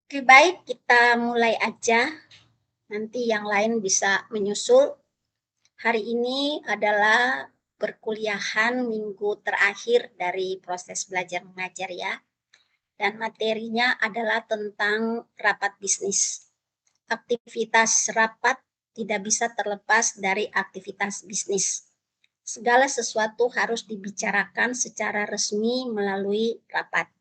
Oke, baik, kita mulai aja. Nanti yang lain bisa menyusul. Hari ini adalah perkuliahan minggu terakhir dari proses belajar mengajar ya. Dan materinya adalah tentang rapat bisnis. Aktivitas rapat tidak bisa terlepas dari aktivitas bisnis. Segala sesuatu harus dibicarakan secara resmi melalui rapat.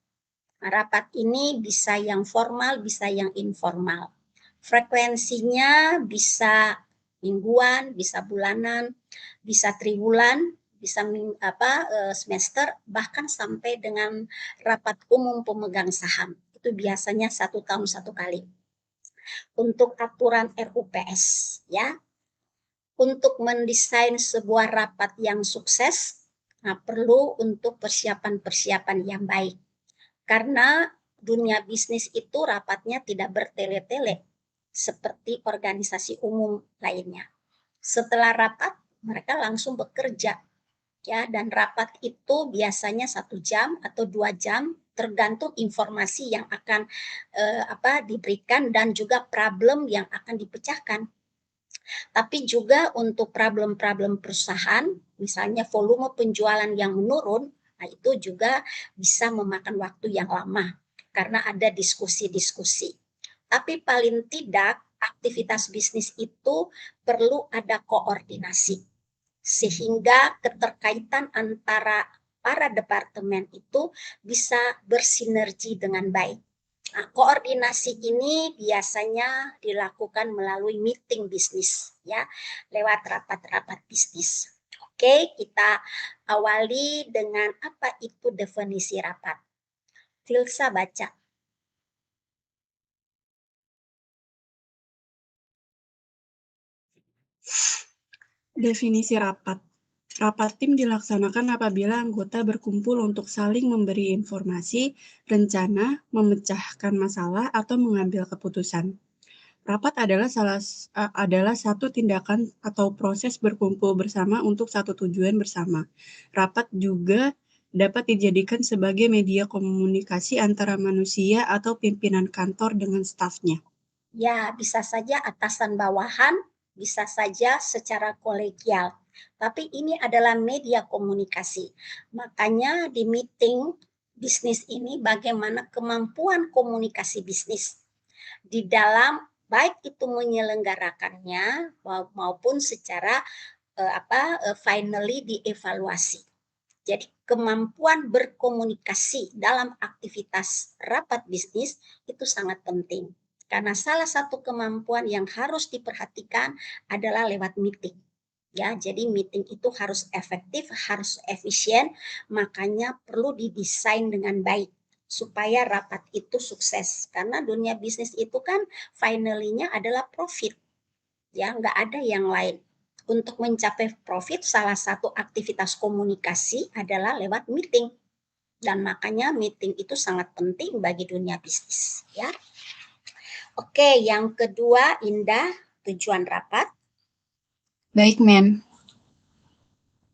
Rapat ini bisa yang formal, bisa yang informal. Frekuensinya bisa mingguan, bisa bulanan, bisa triwulan, bisa semester, bahkan sampai dengan rapat umum pemegang saham. Itu biasanya 1 tahun 1 kali. Untuk aturan RUPS, ya, untuk mendesain sebuah rapat yang sukses, perlu untuk persiapan-persiapan yang baik. Karena dunia bisnis itu rapatnya tidak bertele-tele seperti organisasi umum lainnya. Setelah rapat, mereka langsung bekerja, ya, dan rapat itu biasanya 1 jam atau 2 jam, tergantung informasi yang akan diberikan dan juga problem yang akan dipecahkan. Tapi juga untuk problem-problem perusahaan, misalnya volume penjualan yang menurun, nah itu juga bisa memakan waktu yang lama karena ada diskusi-diskusi. Tapi paling tidak aktivitas bisnis itu perlu ada koordinasi sehingga keterkaitan antara para departemen itu bisa bersinergi dengan baik. Nah, koordinasi ini biasanya dilakukan melalui meeting bisnis, ya, lewat rapat-rapat bisnis. Oke, kita awali dengan apa itu definisi rapat. Tilsa baca. Definisi rapat. Rapat tim dilaksanakan apabila anggota berkumpul untuk saling memberi informasi, rencana, memecahkan masalah, atau mengambil keputusan. Rapat adalah satu tindakan atau proses berkumpul bersama untuk satu tujuan bersama. Rapat juga dapat dijadikan sebagai media komunikasi antara manusia atau pimpinan kantor dengan stafnya. Ya, bisa saja atasan bawahan, bisa saja secara kolegial. Tapi ini adalah media komunikasi. Makanya di meeting bisnis ini bagaimana kemampuan komunikasi bisnis di dalam baik itu menyelenggarakannya maupun secara finally dievaluasi. Jadi kemampuan berkomunikasi dalam aktivitas rapat bisnis itu sangat penting. Karena salah satu kemampuan yang harus diperhatikan adalah lewat meeting. Ya, jadi meeting itu harus efektif, harus efisien, makanya perlu didesain dengan baik supaya rapat itu sukses. Karena dunia bisnis itu kan finally-nya adalah profit. Ya, nggak ada yang lain. Untuk mencapai profit, salah satu aktivitas komunikasi adalah lewat meeting. Dan makanya meeting itu sangat penting bagi dunia bisnis. Ya. Oke, yang kedua, Indah, tujuan rapat. Baik, Men.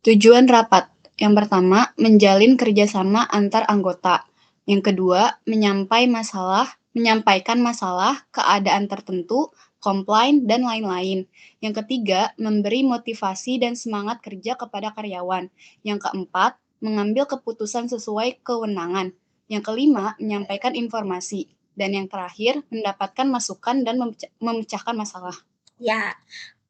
Tujuan rapat. Yang pertama, menjalin kerjasama antar anggota. Yang kedua, menyampaikan masalah, keadaan tertentu, komplain, dan lain-lain. Yang ketiga, memberi motivasi dan semangat kerja kepada karyawan. Yang keempat, mengambil keputusan sesuai kewenangan. Yang kelima, menyampaikan informasi. Dan yang terakhir, mendapatkan masukan dan memecahkan masalah. Ya,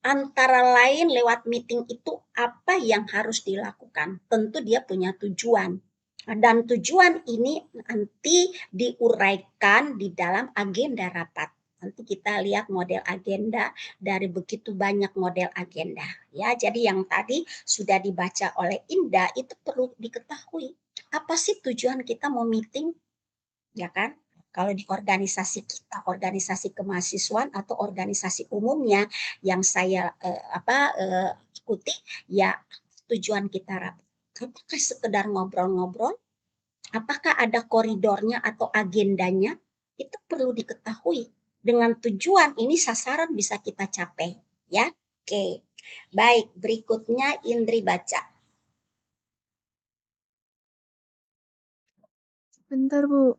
antara lain lewat meeting itu apa yang harus dilakukan? Tentu dia punya tujuan. Dan tujuan ini nanti diuraikan di dalam agenda rapat. Nanti kita lihat model agenda dari begitu banyak model agenda. Ya, jadi yang tadi sudah dibaca oleh Indah itu perlu diketahui. Apa sih tujuan kita mau meeting? Ya kan? Kalau di organisasi kita, organisasi kemahasiswaan atau organisasi umumnya yang saya ikuti, ya tujuan kita rapat. Apakah sekedar ngobrol-ngobrol? Apakah ada koridornya atau agendanya? Itu perlu diketahui. Dengan tujuan ini sasaran bisa kita capai, ya. Oke. Baik, berikutnya Indri baca. Bentar, Bu.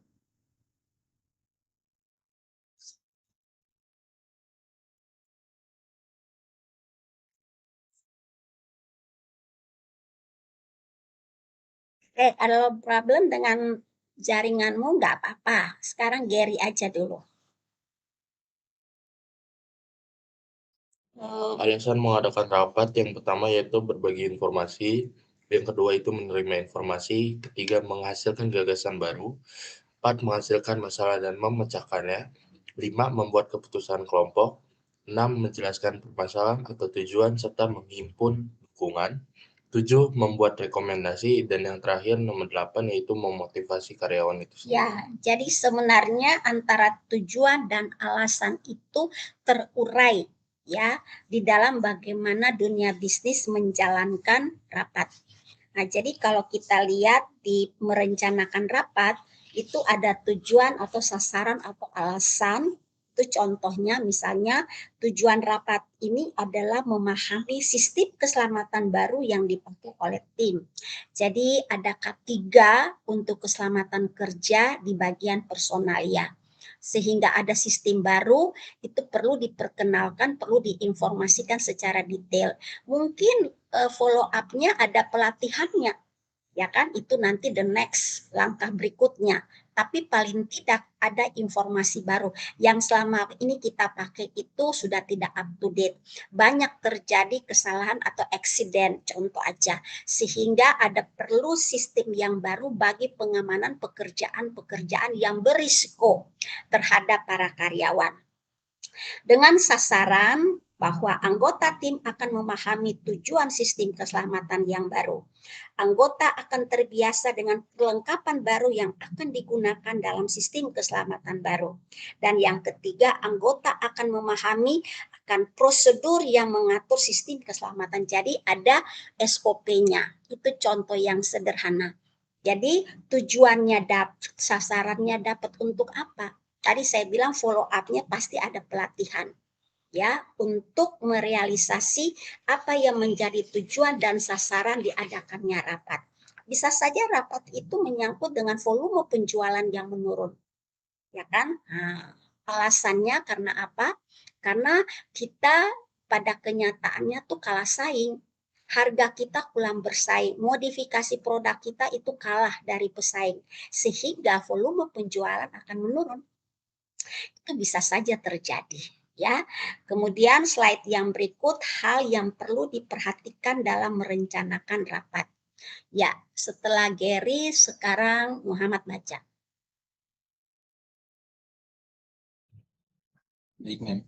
Kalau problem dengan jaringanmu nggak apa-apa. Sekarang Gary aja dulu. Alasan mengadakan rapat yang pertama yaitu berbagi informasi, yang kedua itu menerima informasi, ketiga menghasilkan gagasan baru, 4 menghasilkan masalah dan memecahkannya, 5 membuat keputusan kelompok, 6 menjelaskan permasalahan atau tujuan serta menghimpun dukungan, 7 membuat rekomendasi, dan yang terakhir nomor 8 yaitu memotivasi karyawan itu sendiri. Ya, jadi sebenarnya antara tujuan dan alasan itu terurai ya di dalam bagaimana dunia bisnis menjalankan rapat. Nah, jadi kalau kita lihat di merencanakan rapat itu ada tujuan atau sasaran atau alasan. Itu contohnya misalnya tujuan rapat ini adalah memahami sistem keselamatan baru yang dipakai oleh tim. Jadi ada K3 untuk keselamatan kerja di bagian personalia. Sehingga ada sistem baru, itu perlu diperkenalkan, perlu diinformasikan secara detail. Mungkin follow up-nya ada pelatihannya, ya kan? Itu nanti the next langkah berikutnya. Tapi paling tidak ada informasi baru yang selama ini kita pakai itu sudah tidak up to date. Banyak terjadi kesalahan atau accident, contoh aja. Sehingga ada perlu sistem yang baru bagi pengamanan pekerjaan-pekerjaan yang berisiko terhadap para karyawan. Dengan sasaran bahwa anggota tim akan memahami tujuan sistem keselamatan yang baru. Anggota akan terbiasa dengan perlengkapan baru yang akan digunakan dalam sistem keselamatan baru. Dan yang ketiga, anggota akan memahami akan prosedur yang mengatur sistem keselamatan. Jadi ada SOP-nya. Itu contoh yang sederhana. Jadi tujuannya sasarannya dapat untuk apa? Tadi saya bilang follow up-nya pasti ada pelatihan ya untuk merealisasi apa yang menjadi tujuan dan sasaran diadakannya rapat. Bisa saja rapat itu menyangkut dengan volume penjualan yang menurun. Ya kan? Nah, alasannya karena apa? Karena kita pada kenyataannya tuh kalah saing. Harga kita kurang bersaing, modifikasi produk kita itu kalah dari pesaing, sehingga volume penjualan akan menurun. Itu bisa saja terjadi ya. Kemudian slide yang berikut, hal yang perlu diperhatikan dalam merencanakan rapat. Ya, setelah Gary sekarang Muhammad baca. Baik, Mem.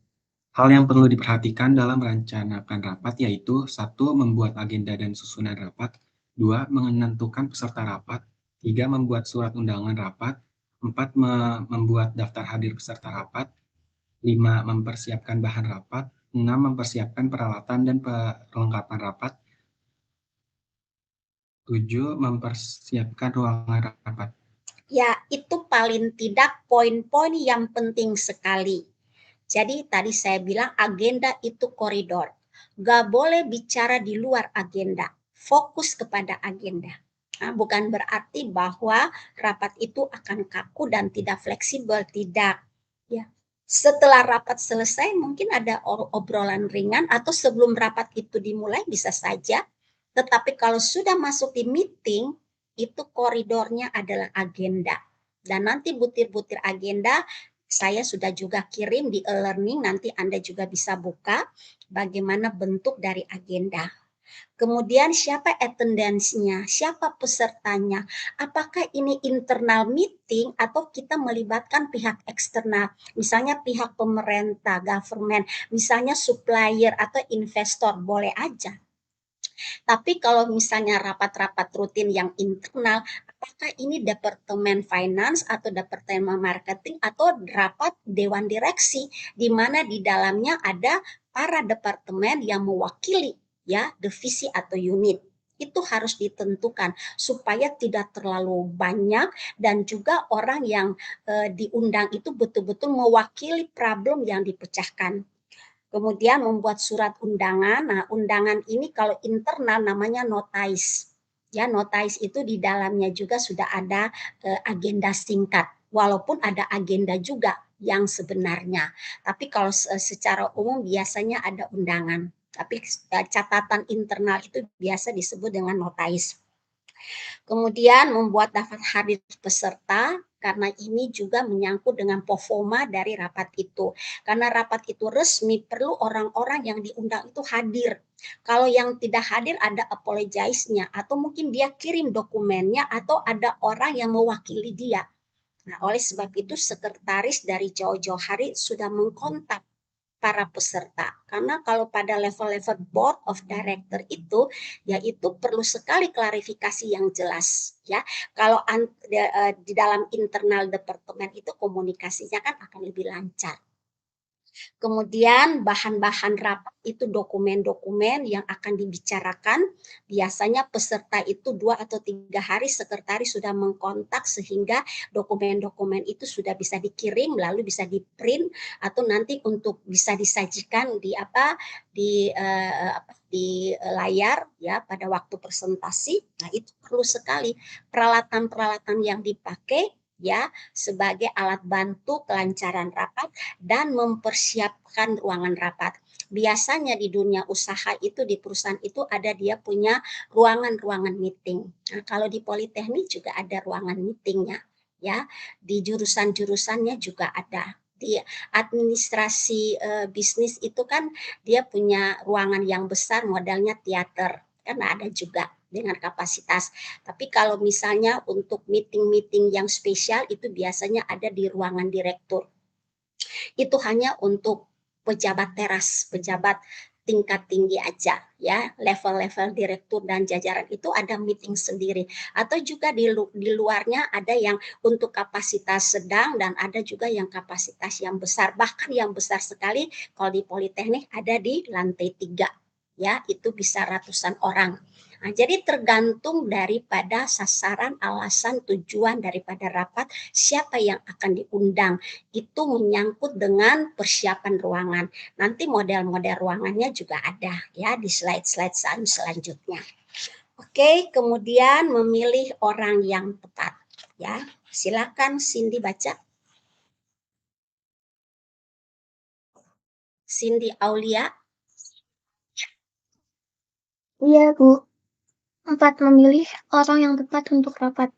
Hal yang perlu diperhatikan dalam merencanakan rapat yaitu 1. Membuat agenda dan susunan rapat, 2. Menentukan peserta rapat, 3. Membuat surat undangan rapat, 4. Membuat daftar hadir peserta rapat, 5. Mempersiapkan bahan rapat, 6. Mempersiapkan peralatan dan perlengkapan rapat, 7. Mempersiapkan ruangan rapat. Ya, itu paling tidak poin-poin yang penting sekali. Jadi tadi saya bilang agenda itu koridor. Gak boleh bicara di luar agenda. Fokus kepada agenda. Nah, bukan berarti bahwa rapat itu akan kaku dan tidak fleksibel. Tidak. Ya. Setelah rapat selesai mungkin ada obrolan ringan atau sebelum rapat itu dimulai bisa saja. Tetapi kalau sudah masuk di meeting, itu koridornya adalah agenda. Dan nanti butir-butir agenda saya sudah juga kirim di e-learning, nanti Anda juga bisa buka bagaimana bentuk dari agenda. Kemudian siapa attendance-nya, siapa pesertanya, apakah ini internal meeting atau kita melibatkan pihak eksternal, misalnya pihak pemerintah, government, misalnya supplier atau investor, boleh aja. Tapi kalau misalnya rapat-rapat rutin yang internal, apakah ini departemen finance atau departemen marketing atau rapat dewan direksi di mana di dalamnya ada para departemen yang mewakili ya divisi atau unit. Itu harus ditentukan supaya tidak terlalu banyak dan juga orang yang diundang itu betul-betul mewakili problem yang dipecahkan. Kemudian membuat surat undangan. Nah, undangan ini kalau internal namanya notice. Ya, notaris itu di dalamnya juga sudah ada agenda singkat, walaupun ada agenda juga yang sebenarnya. Tapi kalau secara umum biasanya ada undangan. Tapi catatan internal itu biasa disebut dengan notaris. Kemudian membuat daftar hadir peserta, karena ini juga menyangkut dengan performa dari rapat itu. Karena rapat itu resmi, perlu orang-orang yang diundang itu hadir. Kalau yang tidak hadir ada apologize-nya, atau mungkin dia kirim dokumennya, atau ada orang yang mewakili dia. Nah, oleh sebab itu sekretaris dari jauh-jauh hari sudah mengkontak para peserta. Karena kalau pada level-level board of director itu, yaitu perlu sekali klarifikasi yang jelas. Ya, kalau di dalam internal departemen itu komunikasinya kan akan lebih lancar. Kemudian bahan-bahan rapat itu dokumen-dokumen yang akan dibicarakan. Biasanya peserta itu 2 atau 3 hari sekretaris sudah mengkontak sehingga dokumen-dokumen itu sudah bisa dikirim lalu bisa di-print atau nanti untuk bisa disajikan di layar ya pada waktu presentasi. Nah, itu perlu sekali peralatan-peralatan yang dipakai ya sebagai alat bantu kelancaran rapat dan mempersiapkan ruangan rapat. Biasanya di dunia usaha itu di perusahaan itu ada dia punya ruangan-ruangan meeting. Nah, kalau di Politeknik juga ada ruangan meetingnya ya. Di jurusan-jurusannya juga ada. Di administrasi bisnis itu kan dia punya ruangan yang besar modalnya teater. Kan ada juga dengan kapasitas. Tapi kalau misalnya untuk meeting-meeting yang spesial itu biasanya ada di ruangan direktur. Itu hanya untuk pejabat teras, pejabat tingkat tinggi aja ya, level-level direktur dan jajaran itu ada meeting sendiri. Atau juga di luarnya ada yang untuk kapasitas sedang dan ada juga yang kapasitas yang besar. Bahkan yang besar sekali kalau di Politeknik ada di lantai 3 ya, itu bisa ratusan orang. Nah, jadi tergantung daripada sasaran, alasan, tujuan daripada rapat, siapa yang akan diundang. Itu menyangkut dengan persiapan ruangan. Nanti model-model ruangannya juga ada ya di slide-slide selanjutnya. Oke, kemudian memilih orang yang tepat. Ya, silakan Cindy baca. Cindy Aulia. Iya, Bu. 4. Memilih orang yang tepat untuk rapat.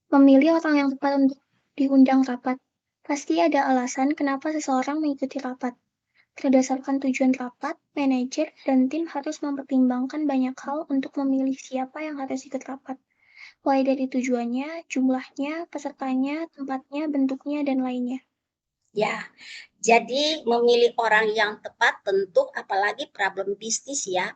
Memilih orang yang tepat untuk diundang rapat. Pasti ada alasan kenapa seseorang mengikuti rapat. Berdasarkan tujuan rapat, manajer dan tim harus mempertimbangkan banyak hal untuk memilih siapa yang harus ikut rapat. Mulai dari tujuannya, jumlahnya, pesertanya, tempatnya, bentuknya, dan lainnya. Ya, jadi memilih orang yang tepat tentu apalagi problem bisnis ya.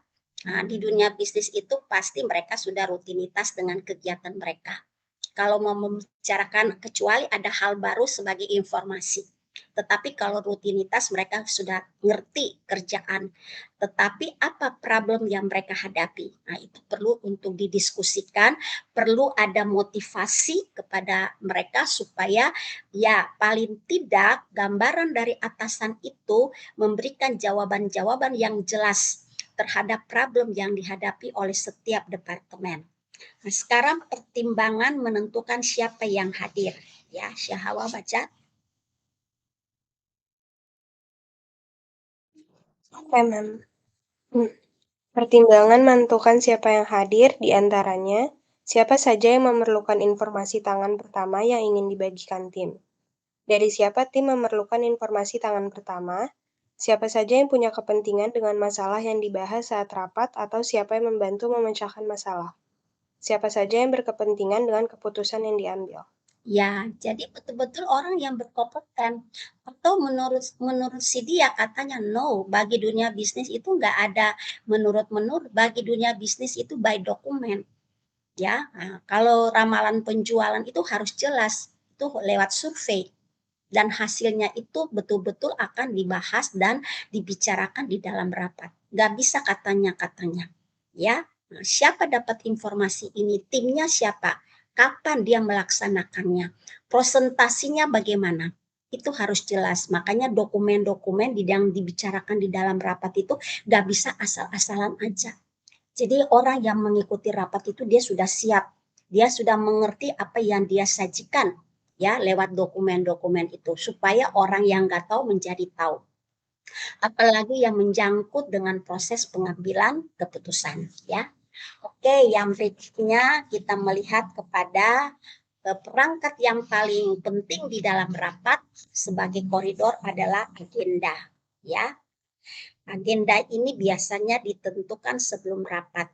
Nah, di dunia bisnis itu pasti mereka sudah rutinitas dengan kegiatan mereka. Kalau mau membicarakan kecuali ada hal baru sebagai informasi. Tetapi kalau rutinitas mereka sudah ngerti kerjaan. Tetapi apa problem yang mereka hadapi? Nah, itu perlu untuk didiskusikan, perlu ada motivasi kepada mereka supaya ya paling tidak gambaran dari atasan itu memberikan jawaban-jawaban yang jelas terhadap problem yang dihadapi oleh setiap departemen. Nah, sekarang pertimbangan menentukan siapa yang hadir. Ya, Syahawa baca. Oke, Mem. Pertimbangan menentukan siapa yang hadir, diantaranya siapa saja yang memerlukan informasi tangan pertama yang ingin dibagikan tim. Dari siapa tim memerlukan informasi tangan pertama, siapa saja yang punya kepentingan dengan masalah yang dibahas saat rapat atau siapa yang membantu memecahkan masalah. Siapa saja yang berkepentingan dengan keputusan yang diambil. Ya, jadi betul-betul orang yang berkompeten. Atau menurut si dia katanya no, bagi dunia bisnis itu nggak ada menurut bagi dunia bisnis itu by dokumen. Ya, nah, kalau ramalan penjualan itu harus jelas, itu lewat survei. Dan hasilnya itu betul-betul akan dibahas dan dibicarakan di dalam rapat. Nggak bisa katanya-katanya. Ya, nah, siapa dapat informasi ini? Timnya siapa? Kapan dia melaksanakannya? Presentasinya bagaimana? Itu harus jelas. Makanya dokumen-dokumen yang dibicarakan di dalam rapat itu nggak bisa asal-asalan aja. Jadi orang yang mengikuti rapat itu dia sudah siap, dia sudah mengerti apa yang dia sajikan ya lewat dokumen-dokumen itu supaya orang yang nggak tahu menjadi tahu. Apalagi yang menjangkut dengan proses pengambilan keputusan ya. Oke, yang berikutnya kita melihat kepada perangkat yang paling penting di dalam rapat sebagai koridor adalah agenda ya. Agenda ini biasanya ditentukan sebelum rapat.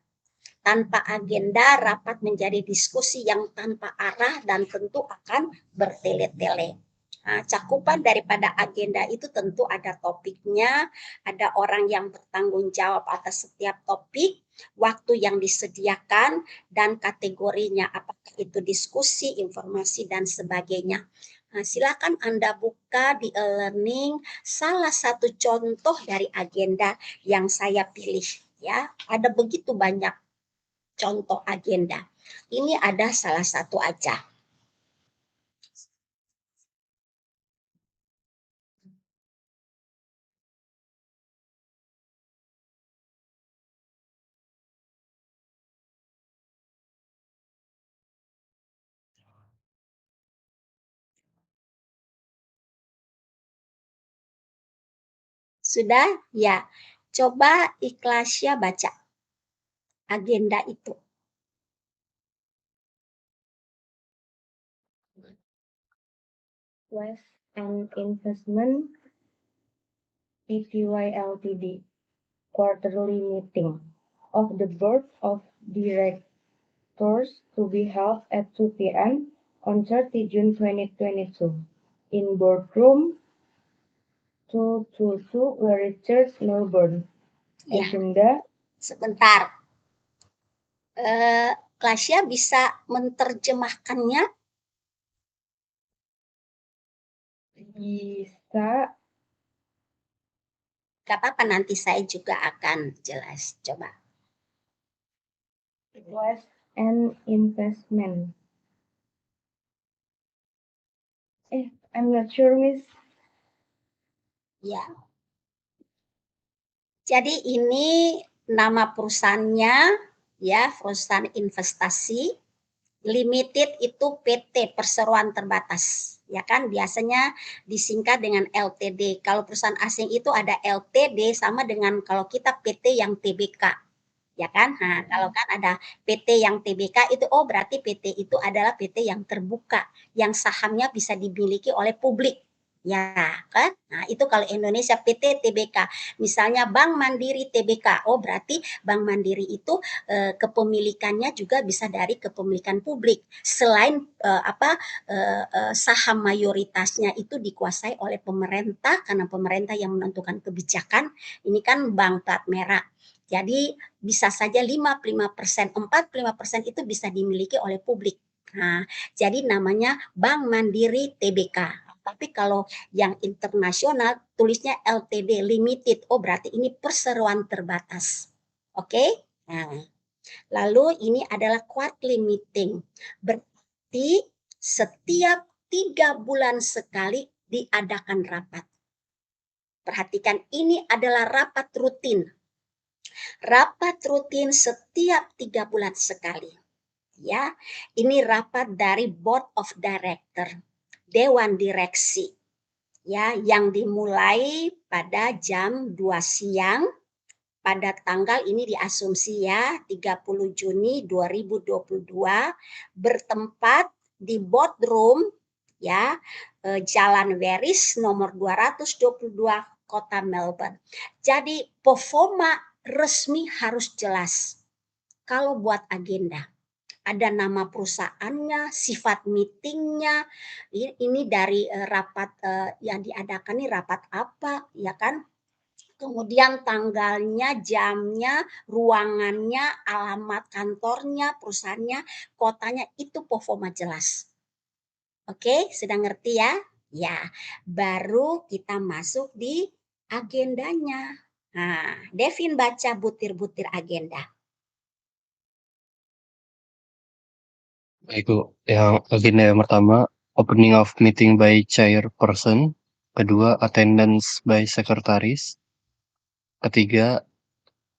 Tanpa agenda, rapat menjadi diskusi yang tanpa arah dan tentu akan bertele-tele. Nah, cakupan daripada agenda itu tentu ada topiknya, ada orang yang bertanggung jawab atas setiap topik, waktu yang disediakan, dan kategorinya, apakah itu diskusi, informasi, dan sebagainya. Nah, silakan Anda buka di e-learning salah satu contoh dari agenda yang saya pilih. Ya, ada begitu banyak contoh agenda. Ini ada salah satu aja. Sudah? Ya. Coba Ikhlasya baca agenda itu. West and Investment Pty Ltd. Quarterly meeting of the Board of Directors to be held at 2 p.m. on 30 June 2022 in boardroom 222 Richards, Melbourne. Ya. Agenda. Sebentar. Klasya bisa menerjemahkannya? Bisa. Gak apa-apa, nanti saya juga akan jelas. Coba. West and Investment. I'm not sure, Miss. Ya. Jadi ini nama perusahaannya, ya, perusahaan investasi. Limited itu PT, perseroan terbatas. Ya kan, biasanya disingkat dengan LTD. Kalau perusahaan asing itu ada LTD sama dengan kalau kita PT yang TBK. Ya kan? Nah, kalau kan ada PT yang TBK itu berarti PT itu adalah PT yang terbuka, yang sahamnya bisa dimiliki oleh publik. Ya kan? Nah, itu kalau Indonesia PT TBK. Misalnya Bank Mandiri TBK. Berarti Bank Mandiri itu kepemilikannya juga bisa dari kepemilikan publik. Selain saham mayoritasnya itu dikuasai oleh pemerintah karena pemerintah yang menentukan kebijakan. Ini kan bank plat merah. Jadi bisa saja 55%, 45% itu bisa dimiliki oleh publik. Nah, jadi namanya Bank Mandiri TBK. Tapi kalau yang internasional tulisnya LTD Limited. Berarti ini perseroan terbatas. Oke? Nah, lalu ini adalah quarterly meeting. Berarti setiap 3 bulan sekali diadakan rapat. Perhatikan, ini adalah rapat rutin. Rapat rutin setiap 3 bulan sekali. Ya, ini rapat dari Board of Director, Dewan Direksi. Ya, yang dimulai pada jam 2 siang pada tanggal ini diasumsi ya 30 Juni 2022 bertempat di boardroom ya Jalan Veris nomor 222 Kota Melbourne. Jadi performa resmi harus jelas. Kalau buat agenda ada nama perusahaannya, sifat meetingnya, ini dari rapat yang diadakan ini rapat apa, ya kan? Kemudian tanggalnya, jamnya, ruangannya, alamat kantornya, perusahaannya, kotanya, itu performa jelas. Oke, sudah ngerti ya? Ya, baru kita masuk di agendanya. Nah, Devin baca butir-butir agenda. Baik, Bu. Yang agenda yang pertama, opening of meeting by chairperson. Kedua, attendance by sekretaris. Ketiga,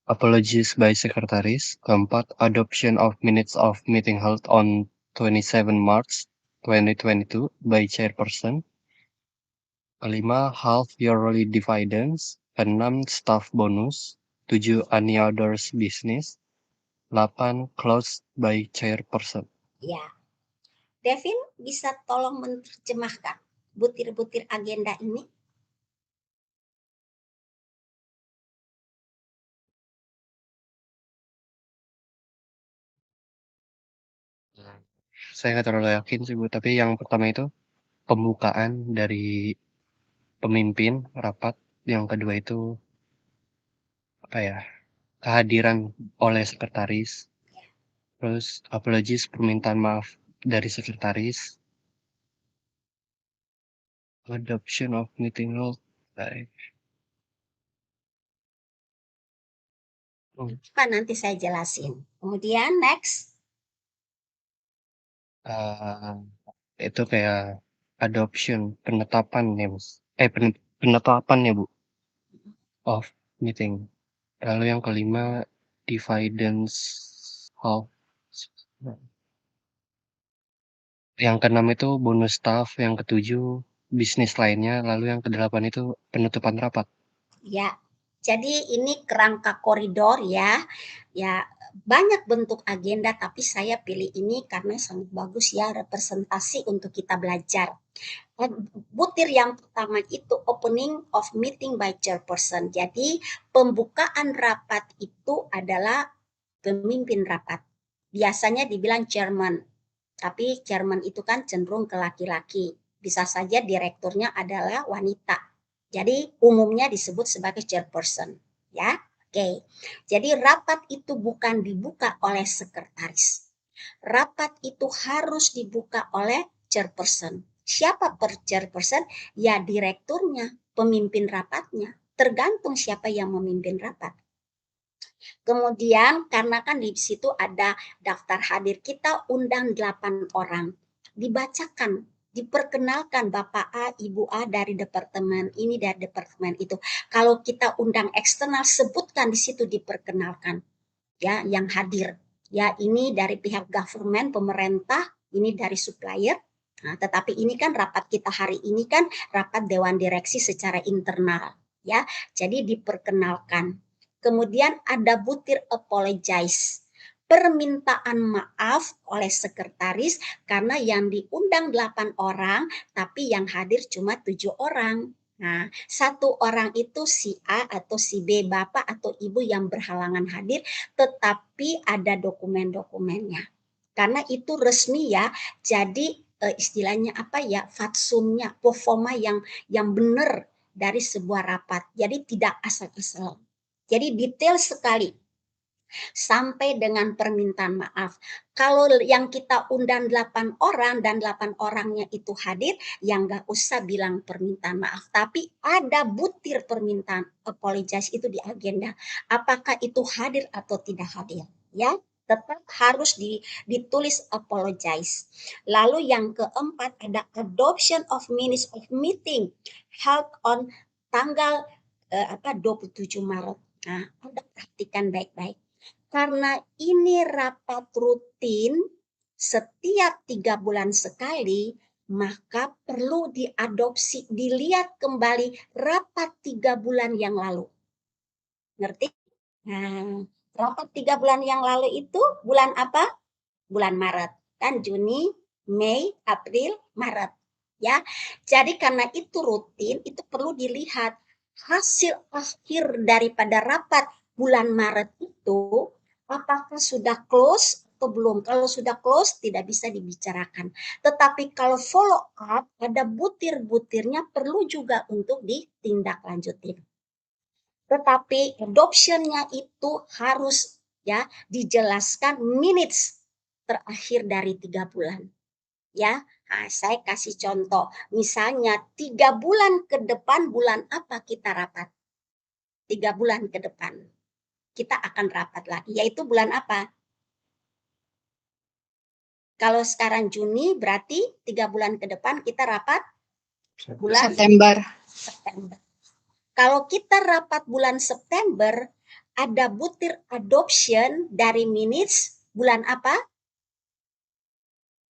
apologies by secretaries. Keempat, adoption of minutes of meeting held on 27 March 2022 by chairperson. Kelima, half yearly dividends. 6, staff bonus. 7, any others business. 8, closed by chairperson. Ya, Devin bisa tolong menerjemahkan butir-butir agenda ini? Saya nggak terlalu yakin sih Bu, tapi yang pertama itu pembukaan dari pemimpin rapat, yang kedua itu apa ya, kehadiran oleh sekretaris, terus apologies, permintaan maaf dari sekretaris, adoption of meeting hall, Apa nanti saya jelasin. Kemudian next. itu kayak adoption, penetapan ya Mas. Penetapan ya Bu, of meeting. Lalu yang kelima, dividends of. Yang keenam itu bonus staff, yang ketujuh bisnis lainnya, lalu yang kedelapan itu penutupan rapat. Ya, jadi ini kerangka koridor ya. Ya, banyak bentuk agenda tapi saya pilih ini karena sangat bagus ya representasi untuk kita belajar. Butir yang pertama itu opening of meeting by chairperson. Jadi pembukaan rapat itu adalah pemimpin rapat. Biasanya dibilang chairman. Tapi chairman itu kan cenderung ke laki-laki. Bisa saja direkturnya adalah wanita. Jadi umumnya disebut sebagai chairperson, ya. Oke. Jadi rapat itu bukan dibuka oleh sekretaris. Rapat itu harus dibuka oleh chairperson. Siapa chairperson? Ya direkturnya, pemimpin rapatnya. Tergantung siapa yang memimpin rapat. Kemudian karena kan di situ ada daftar hadir, kita undang 8 orang. Dibacakan, diperkenalkan Bapak A, Ibu A dari departemen ini, dari departemen itu. Kalau kita undang eksternal, sebutkan di situ diperkenalkan. Ya, yang hadir. Ya, ini dari pihak government, pemerintah, ini dari supplier. Nah, tetapi ini kan rapat kita hari ini kan rapat dewan direksi secara internal. Ya, jadi diperkenalkan. Kemudian ada butir apologize. Permintaan maaf oleh sekretaris karena yang diundang 8 orang, tapi yang hadir cuma 7 orang. Nah, 1 orang itu si A atau si B, bapak atau ibu yang berhalangan hadir, tetapi ada dokumen-dokumennya. Karena itu resmi ya, jadi istilahnya apa ya, fatsumnya, performa yang benar dari sebuah rapat. Jadi tidak asal-asal. Jadi detail sekali sampai dengan permintaan maaf. Kalau yang kita undang 8 orang dan 8 orangnya itu hadir, yang nggak usah bilang permintaan maaf. Tapi ada butir permintaan apologize itu di agenda. Apakah itu hadir atau tidak hadir? Ya, tetap harus ditulis apologize. Lalu yang keempat ada adoption of minutes of meeting held on tanggal 27 Maret. Nah, Anda perhatikan baik-baik. Karena ini rapat rutin setiap 3 bulan sekali, maka perlu diadopsi, dilihat kembali rapat 3 bulan yang lalu. Ngerti? Nah, rapat 3 bulan yang lalu itu bulan apa? Bulan Maret. Kan Juni, Mei, April, Maret. Ya, jadi karena itu rutin, itu perlu dilihat hasil akhir daripada rapat bulan Maret itu apakah sudah close atau belum. Kalau sudah close tidak bisa dibicarakan. Tetapi kalau follow up ada butir-butirnya perlu juga untuk ditindaklanjutin. Tetapi adoptionnya itu harus ya dijelaskan minutes terakhir dari 3 bulan. Ya, nah, saya kasih contoh. Misalnya 3 bulan ke depan bulan apa kita rapat? 3 bulan ke depan kita akan rapat lagi, yaitu bulan apa? Kalau sekarang Juni berarti 3 bulan ke depan kita rapat bulan September. Kalau kita rapat bulan September, ada butir adoption dari minutes bulan apa?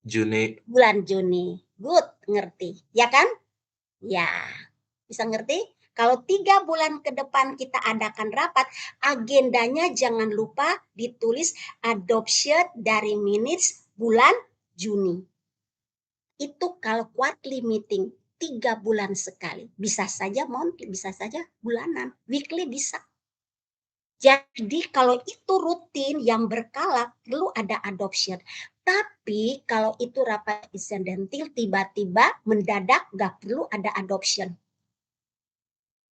Juni. Bulan Juni. Good, ngerti. Ya kan? Ya, bisa ngerti? Kalau 3 bulan ke depan kita adakan rapat, agendanya jangan lupa ditulis adoption dari minutes bulan Juni. Itu kalau quarterly meeting 3 bulan sekali. Bisa saja monthly, bisa saja bulanan, weekly bisa. Jadi kalau itu rutin yang berkala perlu ada adoption. Tapi kalau itu rapat incidental tiba-tiba mendadak gak perlu ada adoption.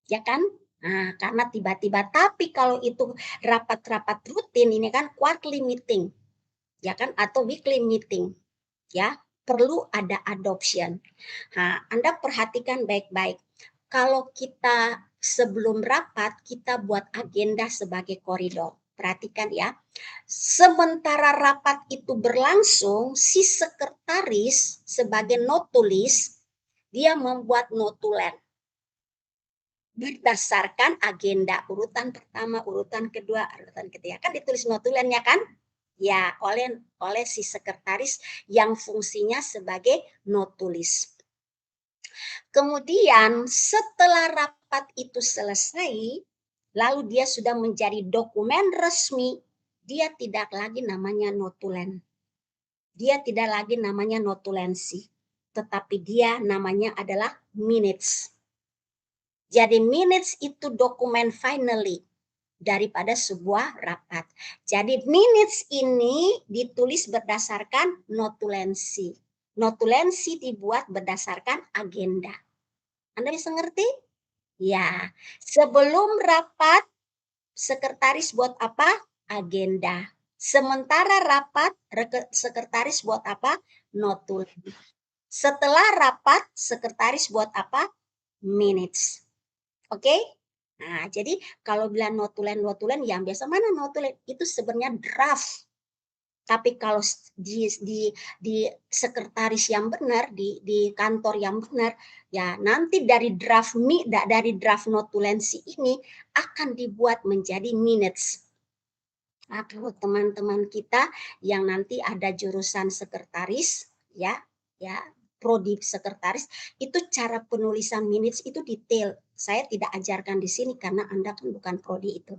Ya kan? Nah, karena tiba-tiba. Tapi kalau itu rapat-rapat rutin ini kan quarterly meeting. Ya kan? Atau weekly meeting. Ya, perlu ada adoption. Nah, Anda perhatikan baik-baik. Kalau kita sebelum rapat, kita buat agenda sebagai koridor. Perhatikan ya. Sementara rapat itu berlangsung, si sekretaris sebagai notulis, dia membuat notulen berdasarkan agenda urutan pertama, urutan kedua, urutan ketiga. Kan ditulis notulennya kan? Ya, oleh si sekretaris yang fungsinya sebagai notulis. Kemudian setelah rapat itu selesai, lalu dia sudah menjadi dokumen resmi, dia tidak lagi namanya notulen. Dia tidak lagi namanya notulensi, tetapi dia namanya adalah minutes. Jadi minutes itu dokumen finally daripada sebuah rapat. Jadi minutes ini ditulis berdasarkan notulensi. Notulensi dibuat berdasarkan agenda. Anda bisa ngerti? Ya, sebelum rapat sekretaris buat apa? Agenda. Sementara rapat sekretaris buat apa? Notulen. Setelah rapat sekretaris buat apa? Minutes. Oke? Nah, jadi kalau bilang notulen yang biasa mana notulen? Itu sebenarnya draft. Tapi kalau di sekretaris yang benar, di kantor yang benar, ya nanti dari draft notulensi ini akan dibuat menjadi minutes. Nah, kalau teman-teman kita yang nanti ada jurusan sekretaris, ya prodi sekretaris, itu cara penulisan minutes itu detail. Saya tidak ajarkan di sini karena Anda kan bukan prodi itu.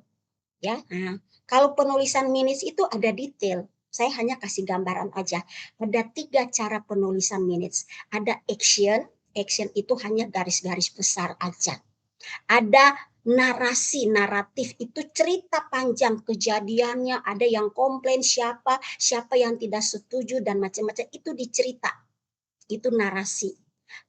Ya, nah, kalau penulisan minutes itu ada detail. Saya hanya kasih gambaran aja. Ada 3 cara penulisan minutes. Ada action itu hanya garis-garis besar aja. Ada naratif itu cerita panjang kejadiannya, ada yang komplain siapa yang tidak setuju dan macam-macam, itu dicerita. Itu narasi.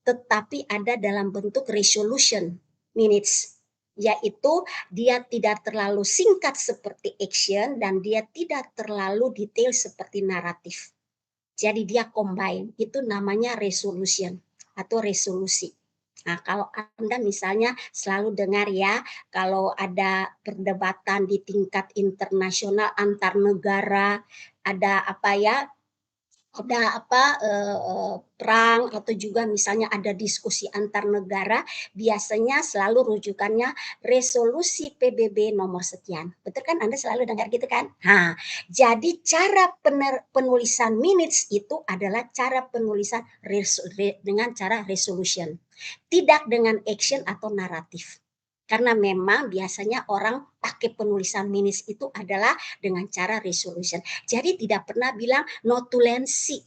Tetapi ada dalam bentuk resolution minutes, yaitu dia tidak terlalu singkat seperti action dan dia tidak terlalu detail seperti naratif. Jadi dia combine, itu namanya resolution atau resolusi. Nah, kalau Anda misalnya selalu dengar ya, kalau ada perdebatan di tingkat internasional antar negara, ada apa ya, ada perang atau juga misalnya ada diskusi antar negara, biasanya selalu rujukannya resolusi PBB nomor sekian. Betul kan? Anda selalu dengar gitu kan? Nah, jadi cara penulisan minutes itu adalah cara penulisan dengan cara resolution. Tidak dengan action atau naratif. Karena memang biasanya orang pakai penulisan minutes itu adalah dengan cara resolution. Jadi tidak pernah bilang notulensi.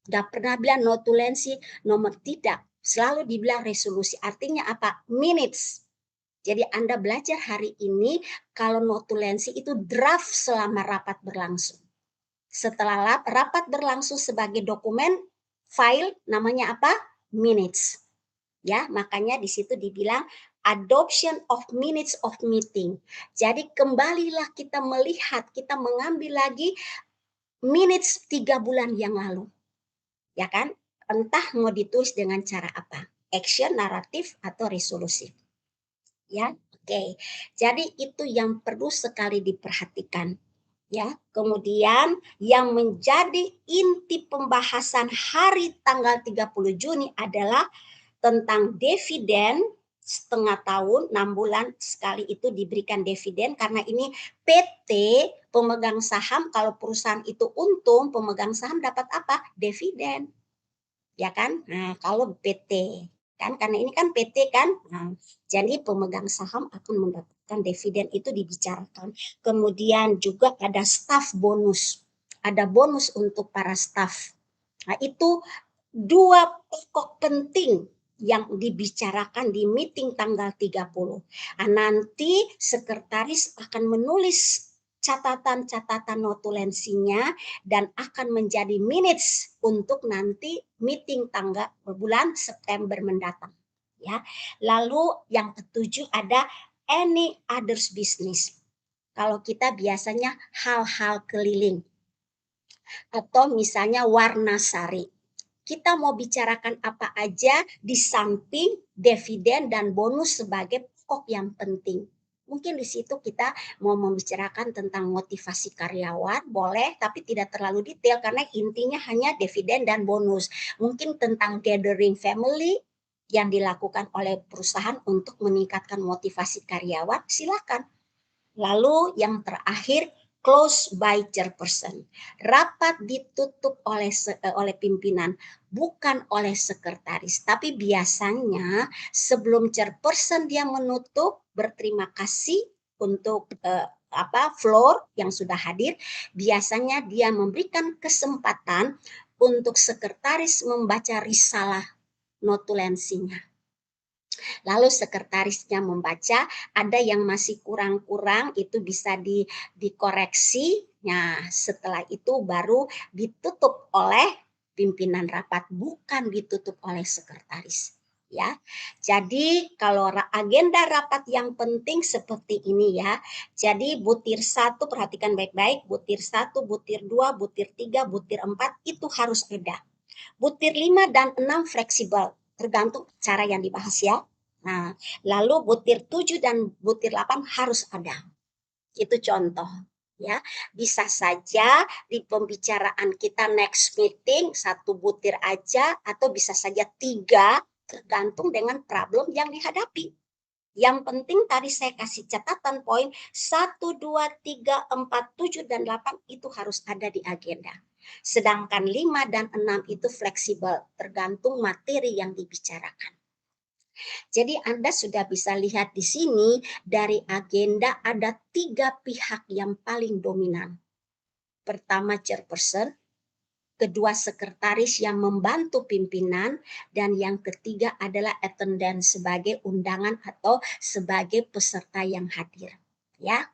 Tidak pernah bilang notulensi nomor tidak. Selalu dibilang resolusi. Artinya apa? Minutes. Jadi Anda belajar hari ini kalau notulensi itu draft selama rapat berlangsung. Setelah rapat berlangsung sebagai dokumen file namanya apa? Minutes. Ya, makanya di situ dibilang adoption of minutes of meeting. Jadi kembalilah kita melihat, kita mengambil lagi minutes 3 bulan yang lalu. Ya kan? Entah mau ditulis dengan cara apa. Action, naratif, atau resolusi. Ya, oke. Jadi itu yang perlu sekali diperhatikan. Ya, kemudian yang menjadi inti pembahasan hari tanggal 30 Juni adalah tentang dividen setengah tahun, 6 bulan sekali itu diberikan dividen, karena ini PT, pemegang saham, kalau perusahaan itu untung, pemegang saham dapat apa? Dividen. Ya kan? Nah, kalau PT kan, karena ini kan PT kan, nah, jadi pemegang saham akan mendapatkan dividen, itu dibicarakan. Kemudian juga ada staff bonus, ada bonus untuk para staff. Nah, itu 2 pokok penting yang dibicarakan di meeting tanggal 30. Nah, nanti sekretaris akan menulis catatan-catatan notulensinya dan akan menjadi minutes untuk nanti meeting tanggal bulan September mendatang. Ya. Lalu yang ketujuh ada any others business. Kalau kita biasanya hal-hal keliling atau misalnya warna sari. Kita mau bicarakan apa aja di samping dividen dan bonus sebagai pokok yang penting. Mungkin di situ kita mau membicarakan tentang motivasi karyawan, boleh, tapi tidak terlalu detail karena intinya hanya dividen dan bonus. Mungkin tentang gathering family yang dilakukan oleh perusahaan untuk meningkatkan motivasi karyawan, silakan. Lalu yang terakhir, close by chairperson. Rapat ditutup oleh pimpinan, bukan oleh sekretaris. Tapi biasanya sebelum chairperson dia menutup, berterima kasih untuk floor yang sudah hadir. Biasanya dia memberikan kesempatan untuk sekretaris membaca risalah notulensinya. Lalu sekretarisnya membaca, ada yang masih kurang-kurang itu bisa dikoreksi. Nah, setelah itu baru ditutup oleh pimpinan rapat, bukan ditutup oleh sekretaris. Ya, jadi kalau agenda rapat yang penting seperti ini ya. Jadi butir 1 perhatikan baik-baik, butir 1, butir 2, butir 3, butir 4 itu harus ada. Butir 5 dan 6 fleksibel, tergantung cara yang dibahas ya. Nah, lalu butir 7 dan butir 8 harus ada. Itu contoh ya. Bisa saja di pembicaraan kita next meeting 1 butir aja atau bisa saja 3, tergantung dengan problem yang dihadapi. Yang penting tadi saya kasih catatan poin 1, 2, 3, 4, 7, dan 8 itu harus ada di agenda. Sedangkan 5 dan 6 itu fleksibel, tergantung materi yang dibicarakan. Jadi Anda sudah bisa lihat di sini dari agenda ada 3 pihak yang paling dominan. Pertama chairperson, kedua sekretaris yang membantu pimpinan, dan yang ketiga adalah attendance sebagai undangan atau sebagai peserta yang hadir. Ya,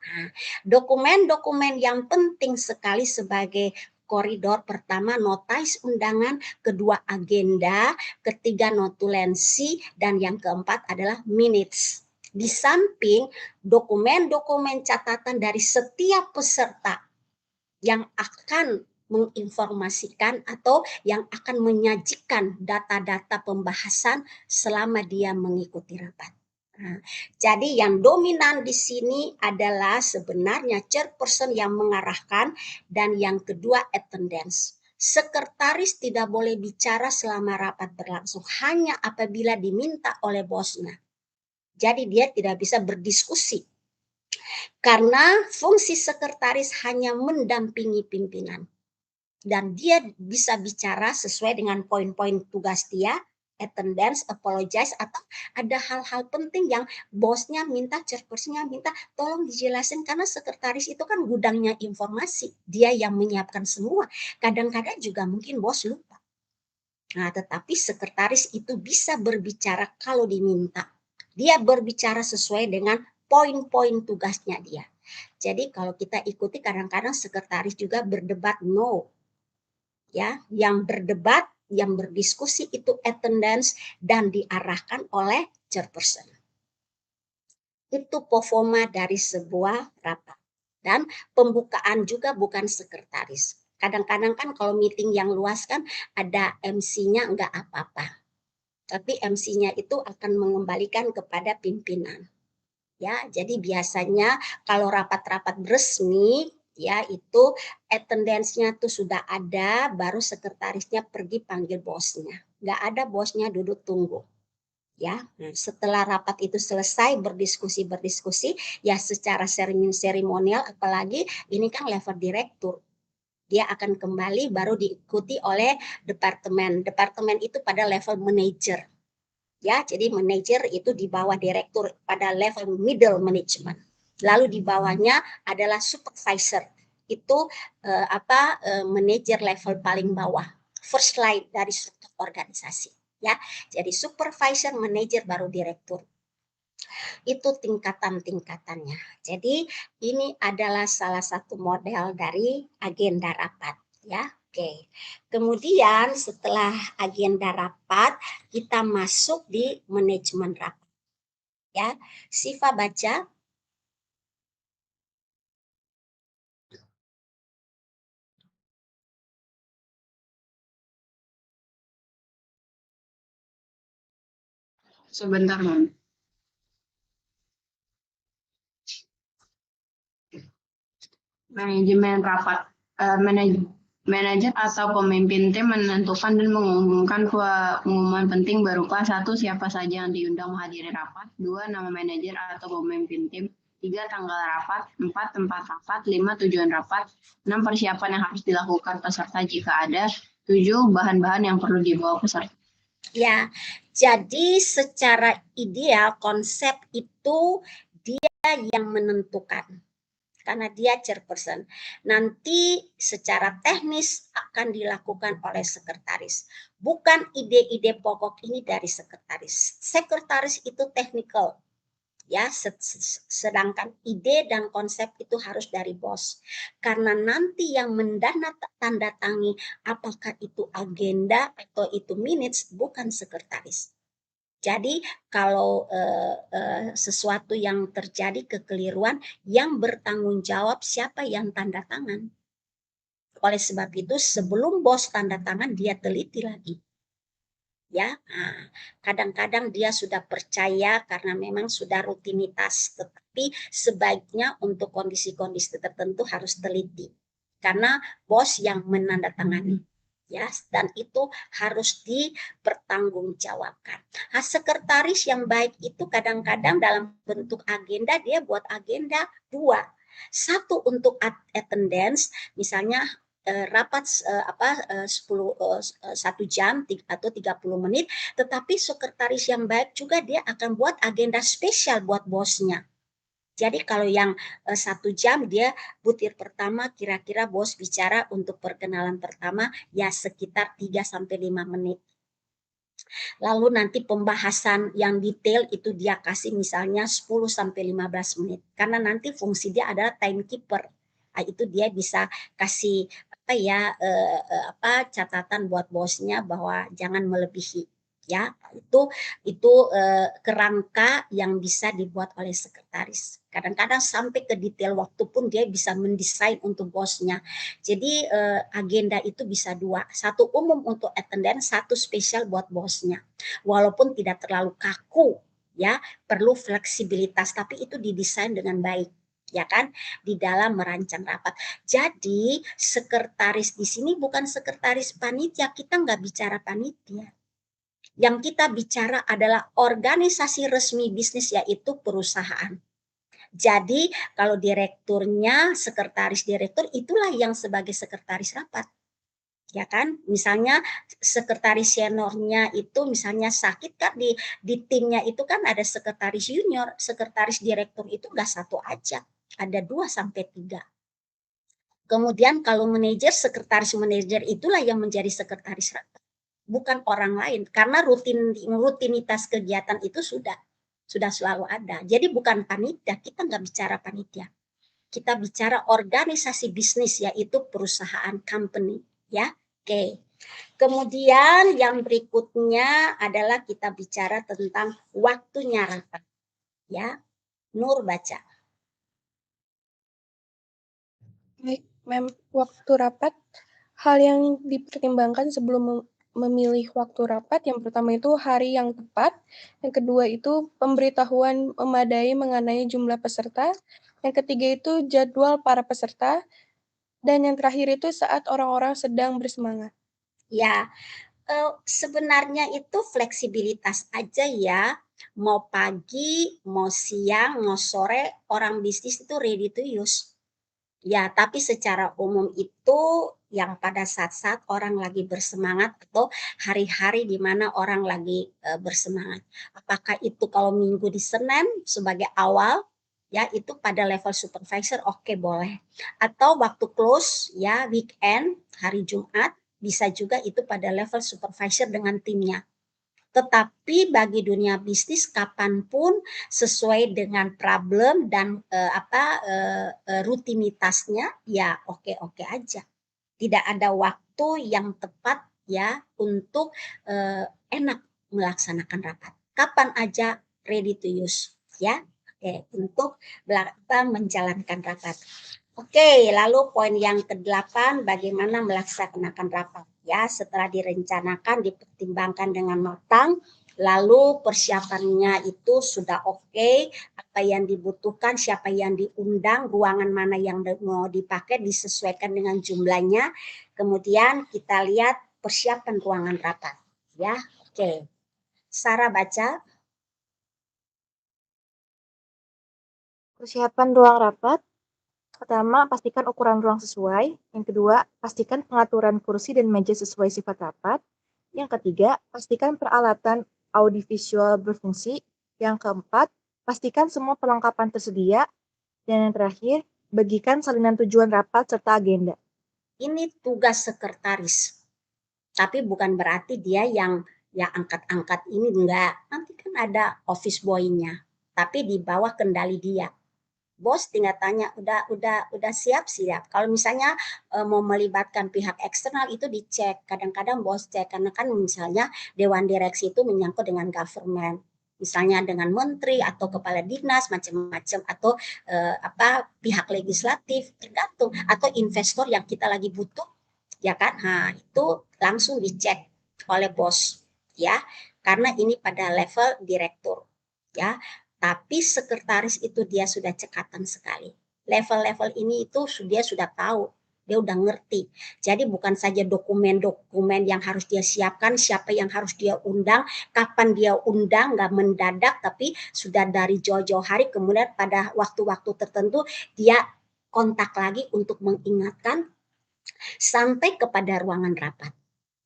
dokumen-dokumen yang penting sekali sebagai koridor: pertama notis undangan, kedua agenda, ketiga notulensi, dan yang keempat adalah minutes. Di samping dokumen-dokumen catatan dari setiap peserta yang akan menginformasikan atau yang akan menyajikan data-data pembahasan selama dia mengikuti rapat. Nah, jadi yang dominan di sini adalah sebenarnya chairperson yang mengarahkan, dan yang kedua attendance. Sekretaris tidak boleh bicara selama rapat berlangsung, hanya apabila diminta oleh bosnya. Jadi dia tidak bisa berdiskusi. Karena fungsi sekretaris hanya mendampingi pimpinan. Dan dia bisa bicara sesuai dengan poin-poin tugas dia, attendance, apologize, atau ada hal-hal penting yang bosnya minta, chairpersonnya minta, tolong dijelasin, karena sekretaris itu kan gudangnya informasi. Dia yang menyiapkan semua. Kadang-kadang juga mungkin bos lupa. Nah, tetapi sekretaris itu bisa berbicara kalau diminta. Dia berbicara sesuai dengan poin-poin tugasnya dia. Jadi kalau kita ikuti, kadang-kadang sekretaris juga berdebat, no. Ya, yang berdebat, yang berdiskusi itu attendance dan diarahkan oleh chairperson. Itu performa dari sebuah rapat. Dan pembukaan juga bukan sekretaris. Kadang-kadang kan kalau meeting yang luas kan ada MC-nya, enggak apa-apa. Tapi MC-nya itu akan mengembalikan kepada pimpinan. Ya, jadi biasanya kalau rapat-rapat resmi ya itu attendance-nya tuh sudah ada, baru sekretarisnya pergi panggil bosnya. Nggak ada bosnya duduk tunggu. Ya, setelah rapat itu selesai berdiskusi, ya secara seremonial, apalagi ini kan level direktur. Dia akan kembali baru diikuti oleh departemen. Departemen itu pada level manager. Ya, jadi manager itu di bawah direktur pada level middle management. Lalu di bawahnya adalah supervisor. Itu manajer level paling bawah. First line dari struktur organisasi. Ya, jadi supervisor, manajer, baru direktur. Itu tingkatan-tingkatannya. Jadi ini adalah salah satu model dari agenda rapat, ya. Oke. Kemudian setelah agenda rapat, kita masuk di manajemen rapat. Ya. Siva baca. Sebentar, Mam. Manajemen rapat. Manajer atau pemimpin tim menentukan dan mengumumkan pengumuman penting berupa 1. Siapa saja yang diundang menghadiri rapat. 2. Nama manajer atau pemimpin tim. 3. Tanggal rapat. 4. Tempat rapat. 5. Tujuan rapat. 6. Persiapan yang harus dilakukan peserta jika ada. 7. Bahan-bahan yang perlu dibawa peserta. Ya, jadi secara ideal konsep itu dia yang menentukan. Karena dia chairperson. Nanti secara teknis akan dilakukan oleh sekretaris. Bukan ide-ide pokok ini dari sekretaris. Sekretaris itu technical. Ya, sedangkan ide dan konsep itu harus dari bos. Karena nanti yang mendandatangi apakah itu agenda atau itu minutes bukan sekretaris. Jadi kalau sesuatu yang terjadi kekeliruan, yang bertanggung jawab siapa yang tanda tangan. Oleh sebab itu sebelum bos tanda tangan dia teliti lagi. Ya, kadang-kadang dia sudah percaya karena memang sudah rutinitas, tetapi sebaiknya untuk kondisi-kondisi tertentu harus teliti. Karena bos yang menandatangani. Ya, dan itu harus dipertanggungjawabkan. Sekretaris yang baik itu kadang-kadang dalam bentuk agenda dia buat agenda 2. 1 untuk attendance, misalnya rapat 1 jam atau 30 menit, tetapi sekretaris yang baik juga dia akan buat agenda spesial buat bosnya. Jadi kalau yang 1 jam dia butir pertama kira-kira bos bicara untuk perkenalan pertama ya sekitar 3-5 menit. Lalu nanti pembahasan yang detail itu dia kasih misalnya 10-15 menit. Karena nanti fungsi dia adalah timekeeper. Itu dia bisa kasih catatan buat bosnya bahwa jangan melebihi. Ya, itu kerangka yang bisa dibuat oleh sekretaris. Kadang-kadang sampai ke detail waktu pun dia bisa mendesain untuk bosnya. Jadi agenda itu bisa 2, 1 umum untuk attendance, 1 spesial buat bosnya. Walaupun tidak terlalu kaku, ya, perlu fleksibilitas, tapi itu didesain dengan baik. Ya kan, di dalam merancang rapat. Jadi sekretaris di sini bukan sekretaris panitia, kita nggak bicara panitia. Yang kita bicara adalah organisasi resmi bisnis, yaitu perusahaan. Jadi kalau direkturnya, sekretaris direktur itulah yang sebagai sekretaris rapat. Ya kan, misalnya sekretaris seniornya itu misalnya sakit kan di timnya itu kan ada sekretaris junior, sekretaris direktur itu enggak 1 aja, ada 2-3. Kemudian kalau manajer, sekretaris manajer itulah yang menjadi sekretaris rapat, bukan orang lain, karena rutinitas kegiatan itu sudah selalu ada. Jadi bukan panitia, kita nggak bicara panitia. Kita bicara organisasi bisnis, yaitu perusahaan company, ya. Oke. Kemudian yang berikutnya adalah kita bicara tentang waktunya rapat. Ya. Nur baca. Baik, Mem, waktu rapat, hal yang dipertimbangkan sebelum memilih waktu rapat, yang pertama itu hari yang tepat, yang kedua itu pemberitahuan memadai mengenai jumlah peserta, yang ketiga itu jadwal para peserta, dan yang terakhir itu saat orang-orang sedang bersemangat. Ya, Sebenarnya itu fleksibilitas aja ya. Mau pagi, mau siang, mau sore, orang bisnis itu ready to use. Ya, tapi secara umum itu yang pada saat-saat orang lagi bersemangat atau hari-hari di mana orang lagi bersemangat. Apakah itu kalau minggu di Senin sebagai awal, ya itu pada level supervisor oke, boleh. Atau waktu close ya weekend, hari Jumat, bisa juga itu pada level supervisor dengan timnya. Tetapi bagi dunia bisnis kapanpun sesuai dengan problem dan rutinitasnya ya oke-oke aja. Tidak ada waktu yang tepat ya untuk enak melaksanakan rapat. Kapan aja ready to use ya. Oke, untuk menjalankan rapat. Oke, lalu poin yang ke-8, bagaimana melaksanakan rapat. Ya, setelah direncanakan, dipertimbangkan dengan matang, lalu persiapannya itu sudah oke, apa yang dibutuhkan, siapa yang diundang, ruangan mana yang mau dipakai, disesuaikan dengan jumlahnya. Kemudian kita lihat persiapan ruangan rapat. Ya, oke. Sarah baca. Persiapan ruang rapat. Pertama, pastikan ukuran ruang sesuai. Yang kedua, pastikan pengaturan kursi dan meja sesuai sifat rapat. Yang ketiga, pastikan peralatan audiovisual berfungsi. Yang keempat, pastikan semua perlengkapan tersedia. Dan yang terakhir, bagikan salinan tujuan rapat serta agenda. Ini tugas sekretaris. Tapi bukan berarti dia yang ya angkat-angkat ini, enggak. Nanti kan ada office boy-nya. Tapi di bawah kendali dia. Bos tinggal tanya udah siap. Kalau misalnya mau melibatkan pihak eksternal itu dicek. Kadang-kadang bos cek karena kan misalnya dewan direksi itu menyangkut dengan government. Misalnya dengan menteri atau kepala dinas macam-macam atau pihak legislatif tergantung atau investor yang kita lagi butuh ya kan. Nah, itu langsung dicek oleh bos ya. Karena ini pada level direktur ya. Tapi sekretaris itu dia sudah cekatan sekali. Level-level ini itu dia sudah tahu, dia udah ngerti. Jadi bukan saja dokumen-dokumen yang harus dia siapkan, siapa yang harus dia undang, kapan dia undang, nggak mendadak, tapi sudah dari jauh-jauh hari, kemudian pada waktu-waktu tertentu dia kontak lagi untuk mengingatkan sampai kepada ruangan rapat.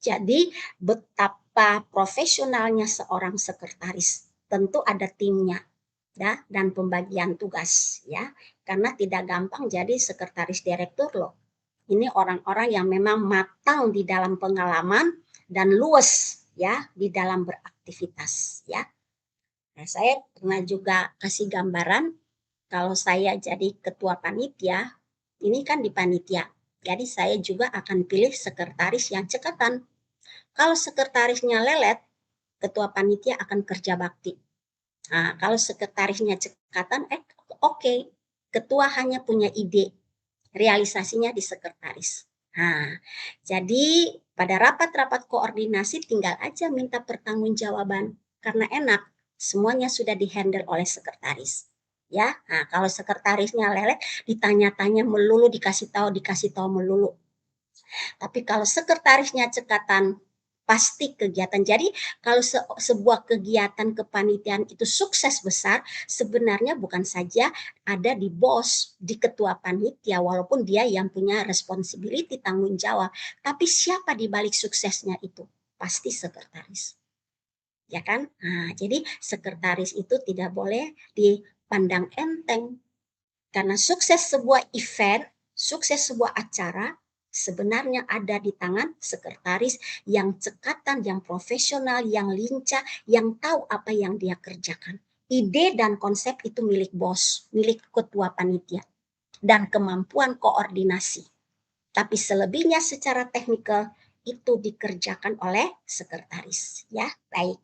Jadi betapa profesionalnya seorang sekretaris. Tentu ada timnya. Ya, dan pembagian tugas ya, karena tidak gampang jadi sekretaris direktur loh. Ini orang-orang yang memang matang di dalam pengalaman dan luas ya di dalam beraktivitas ya. Nah, saya pernah juga kasih gambaran kalau saya jadi ketua panitia, ini kan di panitia. Jadi saya juga akan pilih sekretaris yang cekatan. Kalau sekretarisnya lelet, ketua panitia akan kerja bakti. Nah, kalau sekretarisnya cekatan, oke. Ketua hanya punya ide, realisasinya di sekretaris. Nah, jadi pada rapat-rapat koordinasi tinggal aja minta pertanggungjawaban karena enak, semuanya sudah dihandle oleh sekretaris. Ya, nah kalau sekretarisnya lelet, ditanya-tanya melulu, dikasih tahu melulu. Tapi kalau sekretarisnya cekatan, pasti kegiatan. Jadi kalau sebuah kegiatan kepanitiaan itu sukses besar, sebenarnya bukan saja ada di bos, di ketua panitia, walaupun dia yang punya responsibility, tanggung jawab. Tapi siapa di balik suksesnya itu? Pasti sekretaris. Ya kan? Nah, jadi sekretaris itu tidak boleh dipandang enteng. Karena sukses sebuah event, sukses sebuah acara, sebenarnya ada di tangan sekretaris yang cekatan, yang profesional, yang lincah, yang tahu apa yang dia kerjakan. Ide dan konsep itu milik bos, milik ketua panitia, dan kemampuan koordinasi. Tapi selebihnya secara teknikal itu dikerjakan oleh sekretaris. Ya, baik.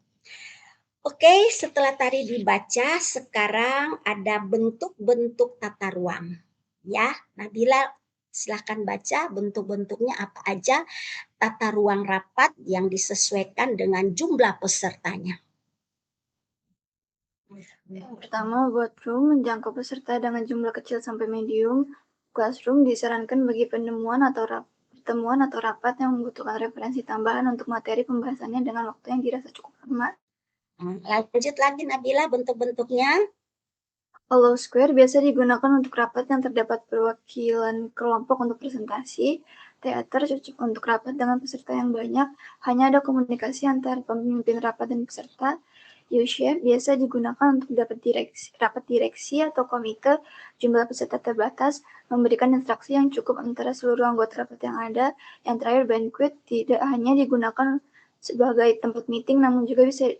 Oke, setelah tadi dibaca, sekarang ada bentuk-bentuk tata ruang. Ya, Nabila silahkan baca bentuk-bentuknya apa aja tata ruang rapat yang disesuaikan dengan jumlah pesertanya. Yang pertama, boardroom menjangkau peserta dengan jumlah kecil sampai medium. Classroom disarankan bagi penemuan atau pertemuan atau rapat yang membutuhkan referensi tambahan untuk materi pembahasannya dengan waktu yang dirasa cukup lama. Lanjut lagi Nabila bentuk-bentuknya. Hollow square biasa digunakan untuk rapat yang terdapat perwakilan kelompok untuk presentasi. Teater cocok untuk rapat dengan peserta yang banyak, hanya ada komunikasi antara pemimpin rapat dan peserta. U-shape biasa digunakan untuk rapat direksi atau komite, jumlah peserta terbatas, memberikan instruksi yang cukup antara seluruh anggota rapat yang ada. Yang terakhir, banquet tidak hanya digunakan sebagai tempat meeting, namun juga bisa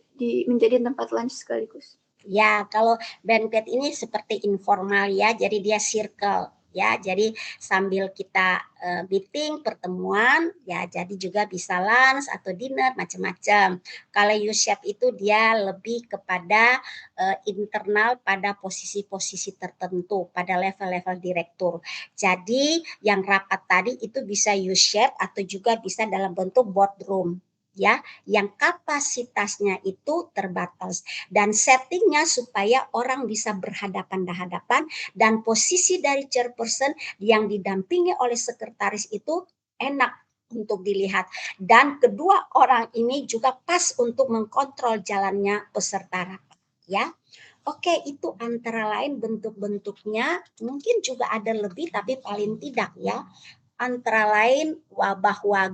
menjadi tempat lunch sekaligus. Ya, kalau banquet ini seperti informal ya, jadi dia circle ya, jadi sambil kita meeting, pertemuan ya, jadi juga bisa lunch atau dinner macam-macam. Kalau U-shape itu dia lebih kepada internal pada posisi-posisi tertentu, pada level-level direktur. Jadi yang rapat tadi itu bisa U-shape atau juga bisa dalam bentuk boardroom ya, yang kapasitasnya itu terbatas dan settingnya supaya orang bisa berhadapan-hadapan dan posisi dari chairperson yang didampingi oleh sekretaris itu enak untuk dilihat dan kedua orang ini juga pas untuk mengkontrol jalannya peserta rapat ya. Oke, itu antara lain bentuk-bentuknya, mungkin juga ada lebih tapi paling tidak ya. Antara lain bahwa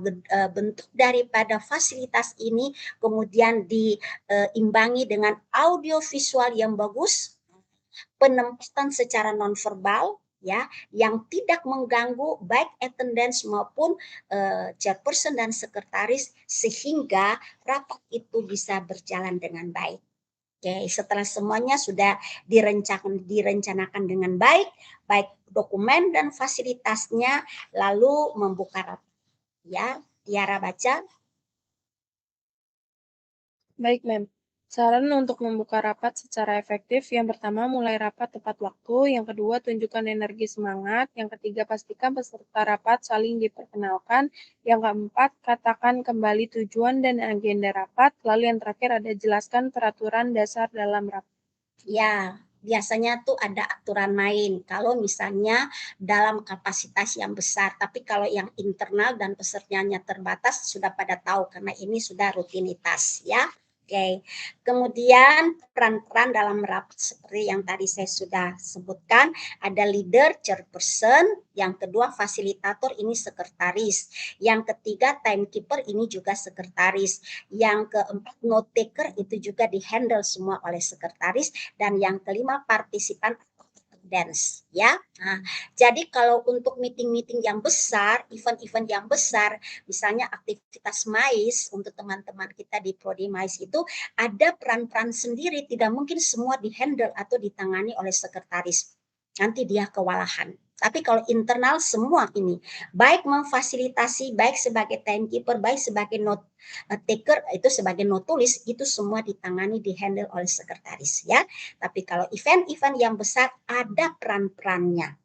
bentuk daripada fasilitas ini kemudian diimbangi dengan audio visual yang bagus, penempatan secara nonverbal ya, yang tidak mengganggu baik attendance maupun chairperson dan sekretaris sehingga rapat itu bisa berjalan dengan baik. Oke, setelah semuanya sudah direncanakan dengan baik dokumen dan fasilitasnya, lalu membuka rapat. Ya, Tiara baca. Baik, Mem. Saran untuk membuka rapat secara efektif, yang pertama mulai rapat tepat waktu, yang kedua tunjukkan energi semangat, yang ketiga pastikan peserta rapat saling diperkenalkan, yang keempat katakan kembali tujuan dan agenda rapat, lalu yang terakhir ada jelaskan peraturan dasar dalam rapat. Ya, biasanya tuh ada aturan main kalau misalnya dalam kapasitas yang besar, tapi kalau yang internal dan pesertanya terbatas sudah pada tahu karena ini sudah rutinitas ya. Oke, kemudian peran-peran dalam rapat seperti yang tadi saya sudah sebutkan, ada leader, chairperson, yang kedua fasilitator ini sekretaris, yang ketiga timekeeper ini juga sekretaris, yang keempat note taker itu juga dihandle semua oleh sekretaris, dan yang kelima partisipan dance ya. Nah, jadi kalau untuk meeting-meeting yang besar, event-event yang besar, misalnya aktivitas MAIS untuk teman-teman kita di Prodi MAIS itu ada peran-peran sendiri, tidak mungkin semua dihandle atau ditangani oleh sekretaris. Nanti dia kewalahan. Tapi kalau internal semua ini, baik memfasilitasi, baik sebagai timekeeper, baik sebagai note taker, itu sebagai note tulis, itu semua ditangani, dihandle oleh sekretaris ya. Tapi kalau event-event yang besar ada peran-perannya.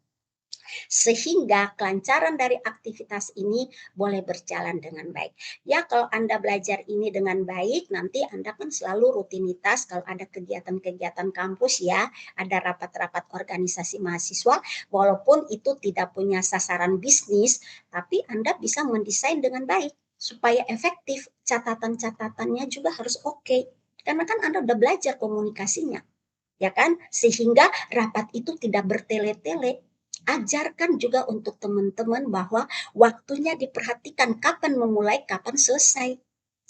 Sehingga kelancaran dari aktivitas ini boleh berjalan dengan baik. Ya, kalau Anda belajar ini dengan baik, nanti Anda kan selalu rutinitas kalau ada kegiatan-kegiatan kampus ya, ada rapat-rapat organisasi mahasiswa, walaupun itu tidak punya sasaran bisnis, tapi Anda bisa mendesain dengan baik supaya efektif. Catatan-catatannya juga harus oke. Karena kan Anda udah belajar komunikasinya. Ya kan? Sehingga rapat itu tidak bertele-tele. Ajarkan juga untuk teman-teman bahwa waktunya diperhatikan, kapan memulai, kapan selesai.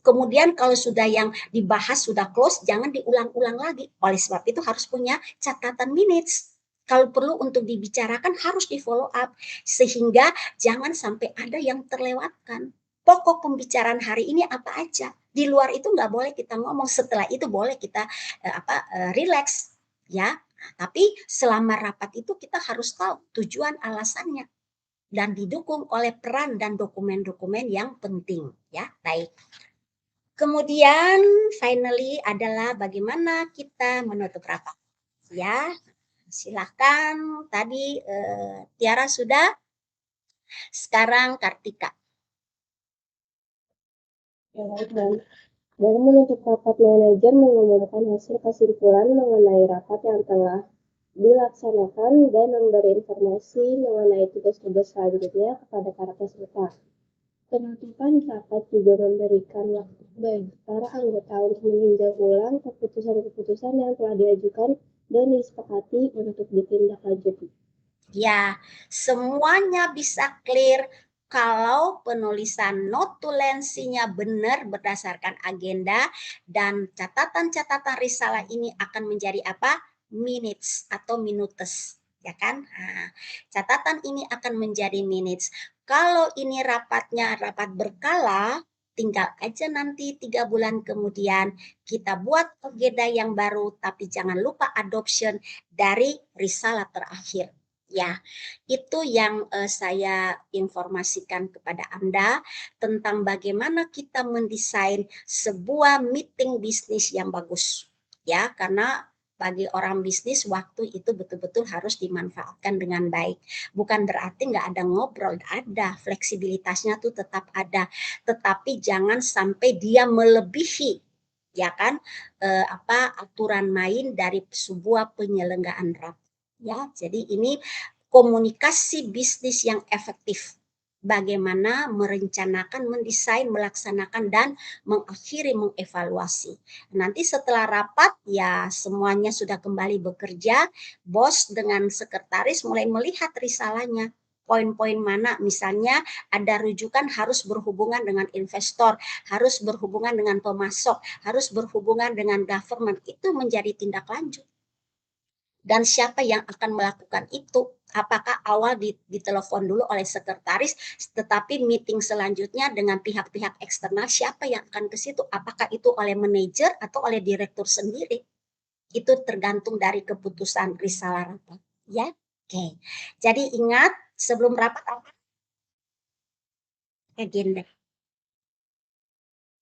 Kemudian kalau sudah yang dibahas sudah close, jangan diulang-ulang lagi. Oleh sebab itu harus punya catatan minutes. Kalau perlu untuk dibicarakan harus di follow up. Sehingga jangan sampai ada yang terlewatkan. Pokok pembicaraan hari ini apa aja. Di luar itu nggak boleh kita ngomong. Setelah itu boleh kita relax. Ya, tapi selama rapat itu kita harus tahu tujuan alasannya dan didukung oleh peran dan dokumen-dokumen yang penting ya. Baik. Kemudian finally adalah bagaimana kita menutup rapat. Ya. Silakan tadi Tiara sudah. Sekarang Kartika. Ya, baik. Dalam menutup rapat, manajer mengumumkan hasil kesimpulan mengenai rapat yang telah dilaksanakan dan memberi informasi mengenai tugas-tugas selanjutnya kepada para peserta. Penutupan rapat juga memberikan waktu bagi para anggota untuk meninjau ulang keputusan-keputusan yang telah diajukan dan disepakati untuk ditindaklanjuti. Ya, semuanya bisa clear kalau penulisan notulensinya benar berdasarkan agenda, dan catatan-catatan risalah ini akan menjadi apa? Minutes atau minutes, ya kan? Nah, catatan ini akan menjadi minutes. Kalau ini rapatnya rapat berkala, tinggal aja nanti 3 bulan kemudian kita buat agenda yang baru, tapi jangan lupa adoption dari risalah terakhir. Ya, itu yang saya informasikan kepada Anda tentang bagaimana kita mendesain sebuah meeting bisnis yang bagus. Ya, karena bagi orang bisnis waktu itu betul-betul harus dimanfaatkan dengan baik. Bukan berarti nggak ada ngobrol, ada, fleksibilitasnya tuh tetap ada. Tetapi jangan sampai dia melebihi, ya kan, aturan main dari sebuah penyelenggaraan rapat. Ya, jadi ini komunikasi bisnis yang efektif. Bagaimana merencanakan, mendesain, melaksanakan, dan mengakhiri, mengevaluasi. Nanti setelah rapat, ya semuanya sudah kembali bekerja, bos dengan sekretaris mulai melihat risalahnya. Poin-poin mana, misalnya ada rujukan harus berhubungan dengan investor, harus berhubungan dengan pemasok, harus berhubungan dengan government, itu menjadi tindak lanjut. Dan siapa yang akan melakukan itu? Apakah awal ditelepon dulu oleh sekretaris, tetapi meeting selanjutnya dengan pihak-pihak eksternal, siapa yang akan ke situ? Apakah itu oleh manajer atau oleh direktur sendiri? Itu tergantung dari keputusan risalah rapat. Ya, oke. Jadi ingat, sebelum rapat apa? Agenda.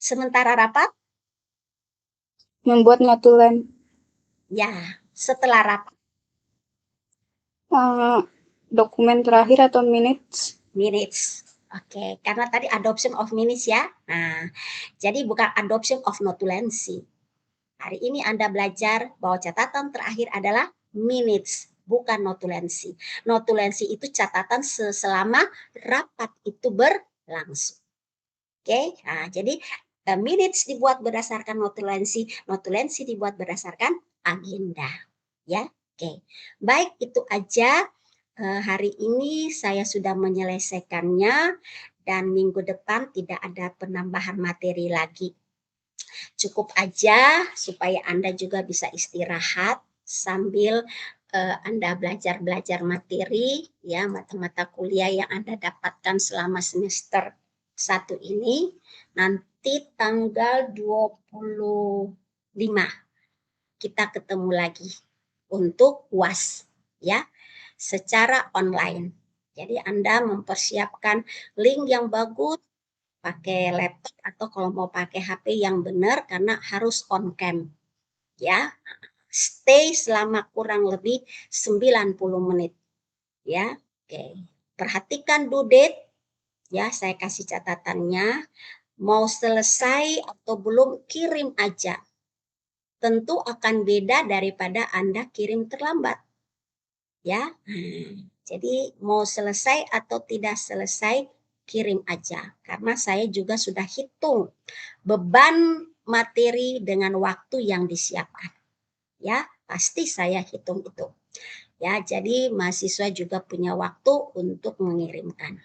Sementara rapat? Membuat notulen. Ya, setelah rapat. Dokumen terakhir atau minutes? Minutes. Oke, karena tadi adoption of minutes ya. Nah, jadi bukan adoption of notulensi. Hari ini Anda belajar bahwa catatan terakhir adalah minutes, bukan notulensi. Notulensi itu catatan selama rapat itu berlangsung. Oke, nah jadi minutes dibuat berdasarkan notulensi, notulensi dibuat berdasarkan agenda. Ya, oke. Baik, itu aja. Hari ini saya sudah menyelesaikannya dan minggu depan tidak ada penambahan materi lagi. Cukup aja supaya Anda juga bisa istirahat sambil Anda belajar materi ya, mata-mata kuliah yang Anda dapatkan selama semester 1 ini. Nanti tanggal 25 kita ketemu lagi untuk UAS ya, secara online. Jadi Anda mempersiapkan link yang bagus, pakai laptop atau kalau mau pakai HP yang benar karena harus on cam. Ya. Stay selama kurang lebih 90 menit. Ya. Oke. Perhatikan due date. Ya, saya kasih catatannya. Mau selesai atau belum, kirim aja. Tentu akan beda daripada Anda kirim terlambat. Ya. Jadi mau selesai atau tidak selesai, kirim aja. Karena saya juga sudah hitung beban materi dengan waktu yang disiapkan. Ya, pasti saya hitung itu. Ya, jadi mahasiswa juga punya waktu untuk mengirimkan.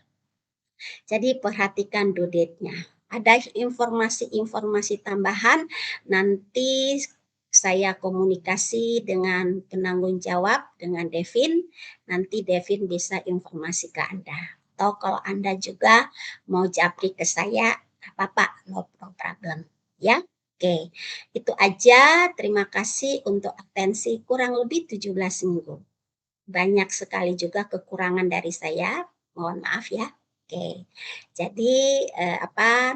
Jadi perhatikan due date-nya. Ada informasi-informasi tambahan, nanti saya komunikasi dengan penanggung jawab, dengan Devin. Nanti Devin bisa informasi ke Anda. Atau kalau Anda juga mau japri ke saya, apa-apa, no problem. Ya, oke. Itu aja. Terima kasih untuk atensi kurang lebih 17 minggu. Banyak sekali juga kekurangan dari saya. Mohon maaf ya. Oke, jadi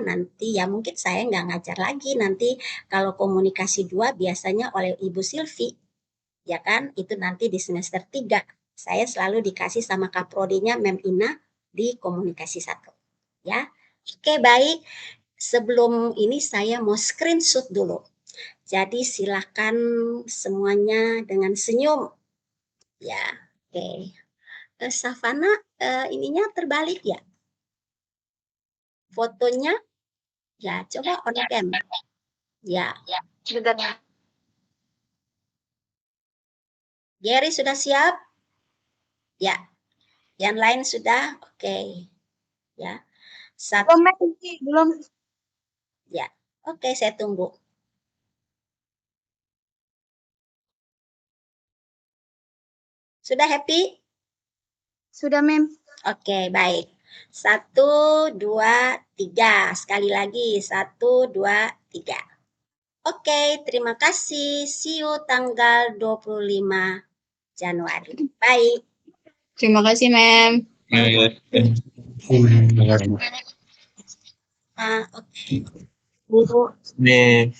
nanti ya mungkin saya nggak ngajar lagi nanti kalau komunikasi 2 biasanya oleh Ibu Silvi, ya kan? Itu nanti di semester 3. Saya selalu dikasih sama Kaprodinya Mem Ina di komunikasi 1. Ya, oke baik. Sebelum ini saya mau screenshot dulu. Jadi silakan semuanya dengan senyum. Ya, oke. Savana ininya terbalik ya? fotonya? Ya, coba on cam. Ya. Sebentar. Gary sudah siap? Ya. Yang lain sudah? Oke. Ya. Belum. Ya. Oke, saya tunggu. Sudah happy? Sudah, Mem. Oke, baik. 1, 2, 3. Sekali lagi. 1, 2, 3. Oke, terima kasih. See you tanggal 25 Januari. Baik. Terima kasih, Mem. Terima kasih. Oke. Nih.